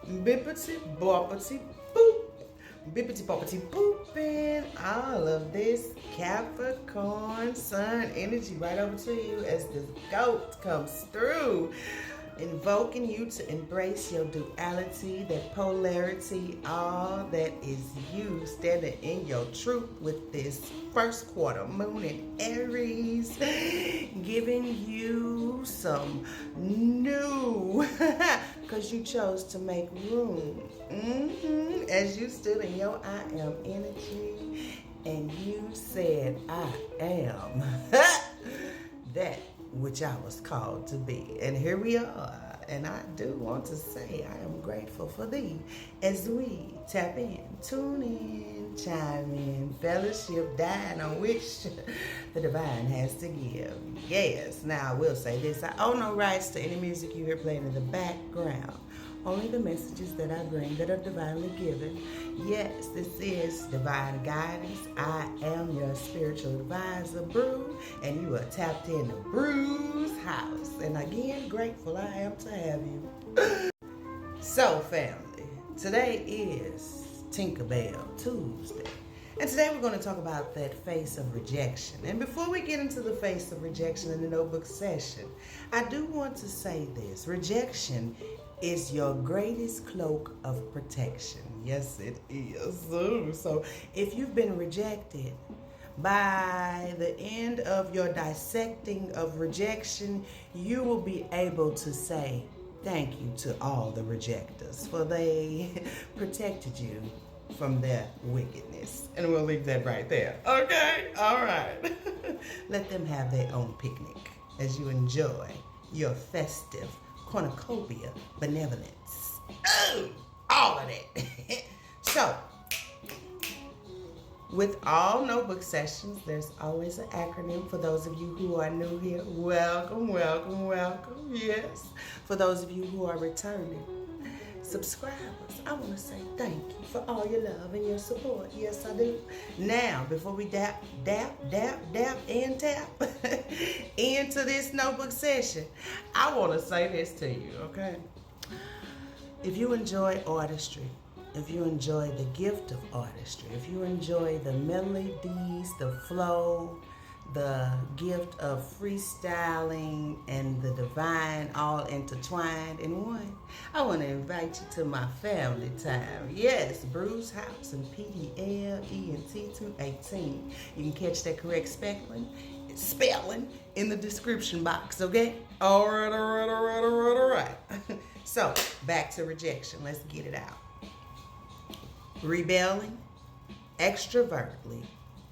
Bippity boppity boop. Bippity boppity booping. All of this Capricorn Sun energy right over to you as this goat comes through. Invoking you to embrace your duality, that polarity, all that is you standing in your truth with this first quarter moon in Aries, giving you some new, because you chose to make room as you stood in your I am energy and you said, I am that which I was called to be. And here we are. And I do want to say I am grateful for thee as we tap in, tune in, chime in, fellowship, dine on which the divine has to give. Yes, now I will say this. I own no rights to any music you hear playing in the background. Only the messages that I bring that are divinely given. Yes, this is divine guidance. I am your spiritual advisor, Bru, and you are tapped into Bru's house. And again, grateful I am to have you. So, family, today is Tinkerbell Tuesday. And today we're going to talk about that face of rejection. And before we get into the face of rejection in the notebook session, I do want to say this. Rejection is your greatest cloak of protection. Yes, it is. So if you've been rejected, by the end of your dissecting of rejection, you will be able to say thank you to all the rejectors, for they protected you from their wickedness. And we'll leave that right there. Okay? All right. Let them have their own picnic as you enjoy your festive cornucopia benevolence. Oh, all of that. So, with all notebook sessions, there's always an acronym. For those of you who are new here, welcome, welcome, welcome. Yes. For those of you who are returning subscribers, I want to say thank you for all your love and your support. Yes, I do. Now, before we dap, and tap into this notebook session, I want to say this to you, okay? If you enjoy artistry, if you enjoy the gift of artistry, if you enjoy the melodies, the flow, the gift of freestyling and the divine all intertwined in one, I want to invite you to my family time. Yes, Bruj'sHauz&Pdlent218. You can catch that correct spelling in the description box, okay? All right. So, back to rejection. Let's get it out. Rebelling, extrovertly,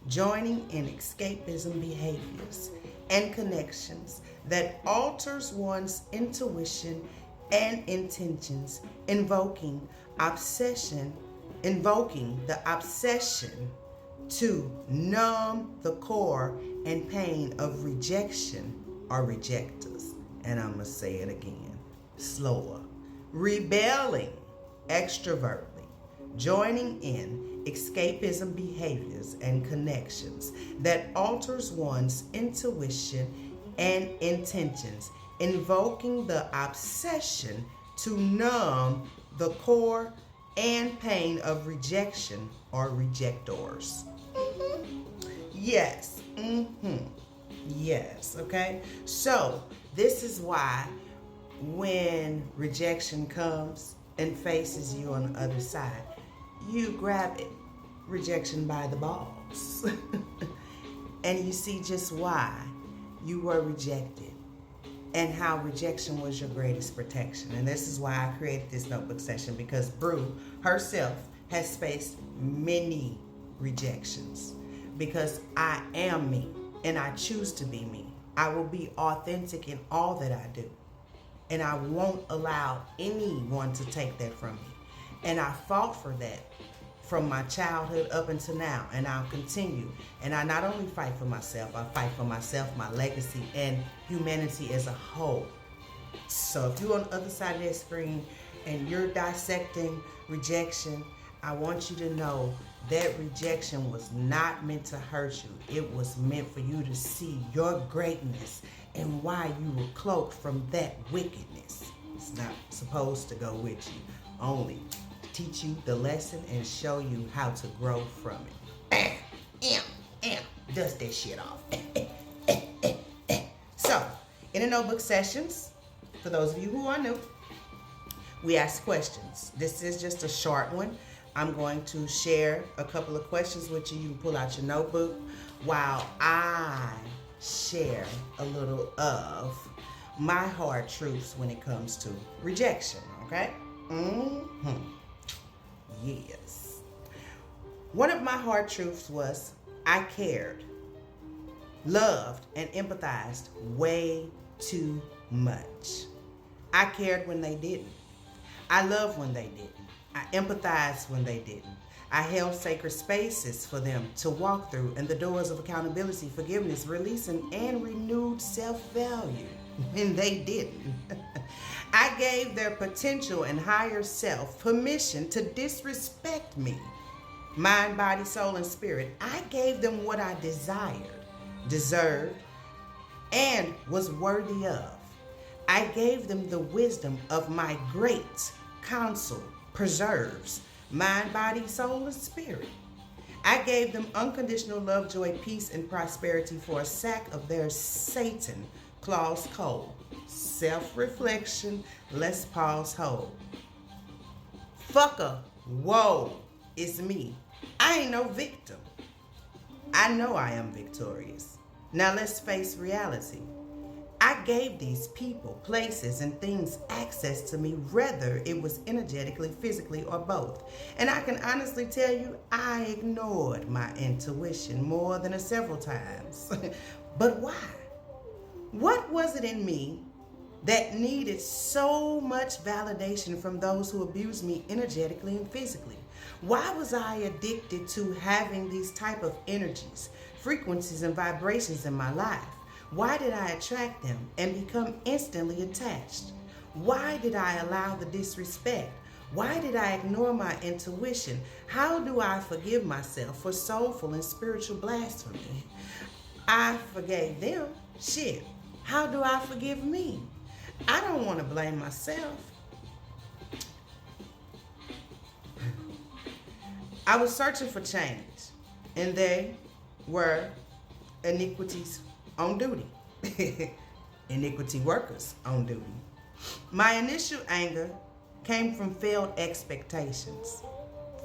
joining in escapism behaviors and connections that alters one's intuition and intentions, invoking the obsession to numb the core and pain of rejection or rejectors. And I'm going to say it again, slower. Rebelling, extrovertly, joining in escapism behaviors and connections that alters one's intuition and intentions, invoking the obsession to numb the core and pain of rejection or rejectors. Yes. Yes, okay? So, this is why when rejection comes and faces you on the other side, you grab it, rejection by the balls. And you see just why you were rejected and how rejection was your greatest protection. And this is why I created this notebook session, because Bru herself has faced many rejections. Because I am me and I choose to be me. I will be authentic in all that I do. And I won't allow anyone to take that from me. And I fought for that from my childhood up until now, and I'll continue. And I not only fight for myself, I fight for myself, my legacy, and humanity as a whole. So if you're on the other side of that screen and you're dissecting rejection, I want you to know that rejection was not meant to hurt you. It was meant for you to see your greatness and why you were cloaked from that wickedness. It's not supposed to go with you. only to teach you the lesson and show you how to grow from it. Dust that shit off. So, in the notebook sessions, for those of you who are new, we ask questions. This is just a short one. I'm going to share a couple of questions with you. You can pull out your notebook while I share a little of my hard truths when it comes to rejection, okay? Yes. One of my hard truths was I cared, loved, and empathized way too much. I cared when they didn't. I loved when they didn't. I empathized when they didn't. I held sacred spaces for them to walk through and the doors of accountability, forgiveness, releasing, and renewed self-value when they didn't. I gave their potential and higher self permission to disrespect me. Mind, body, soul, and spirit. I gave them what I desired, deserved, and was worthy of. I gave them the wisdom of my great counsel, preserves mind, body, soul, and spirit. I gave them unconditional love, joy, peace, and prosperity for a sack of their Satan claws cold. Self-reflection, let's pause, hold. Fucker, whoa, it's me. I ain't no victim. I know I am victorious. Now let's face reality. I gave these people, places, and things access to me, whether it was energetically, physically, or both. And I can honestly tell you, I ignored my intuition more than several times. But why? What was it in me that needed so much validation from those who abused me energetically and physically? Why was I addicted to having these type of energies, frequencies, and vibrations in my life? Why did I attract them and become instantly attached? Why did I allow the disrespect? Why did I ignore my intuition? How do I forgive myself for soulful and spiritual blasphemy? I forgave them. Shit, how do I forgive me? I don't want to blame myself. I was searching for change, and they were iniquities on duty. Iniquity workers on duty. My initial anger came from failed expectations,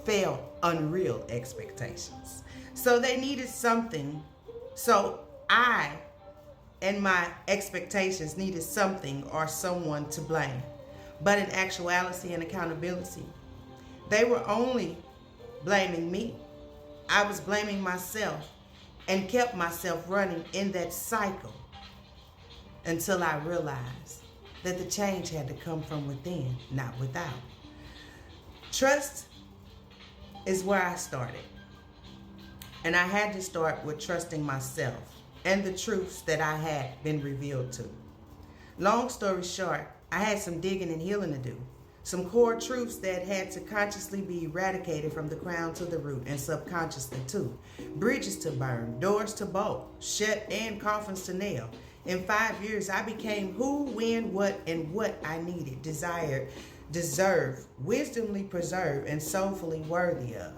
failed unreal expectations. So they needed something. So I and my expectations needed something or someone to blame. But in actuality and accountability, they were only blaming me. I was blaming myself and kept myself running in that cycle until I realized that the change had to come from within, not without. Trust is where I started. And I had to start with trusting myself and the truths that I had been revealed to. Long story short, I had some digging and healing to do. Some core truths that had to consciously be eradicated from the crown to the root and subconsciously too. Bridges to burn, doors to bolt, shut, and coffins to nail. In 5 years, I became who, when, what, and what I needed, desired, deserved, wisdomly preserved, and soulfully worthy of.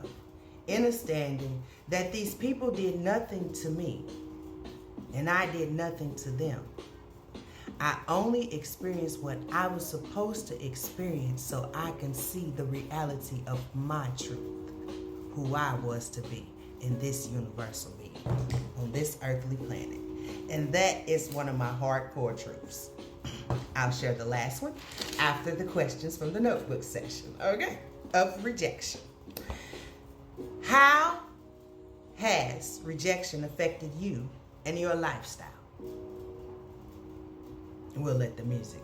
Understanding that these people did nothing to me, and I did nothing to them. I only experienced what I was supposed to experience so I can see the reality of my truth, who I was to be in this universal being, on this earthly planet. And that is one of my hardcore truths. I'll share the last one after the questions from the notebook session, okay, of rejection. How has rejection affected you and your lifestyle? We'll let the music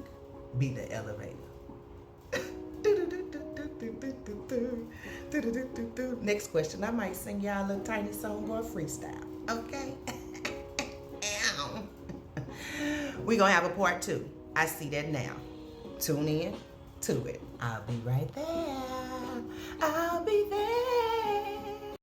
be the elevator. Next question, I might sing y'all a little tiny song or a freestyle, okay? We're going to have a part 2. I see that now. Tune in to it. I'll be right there. I'll be there.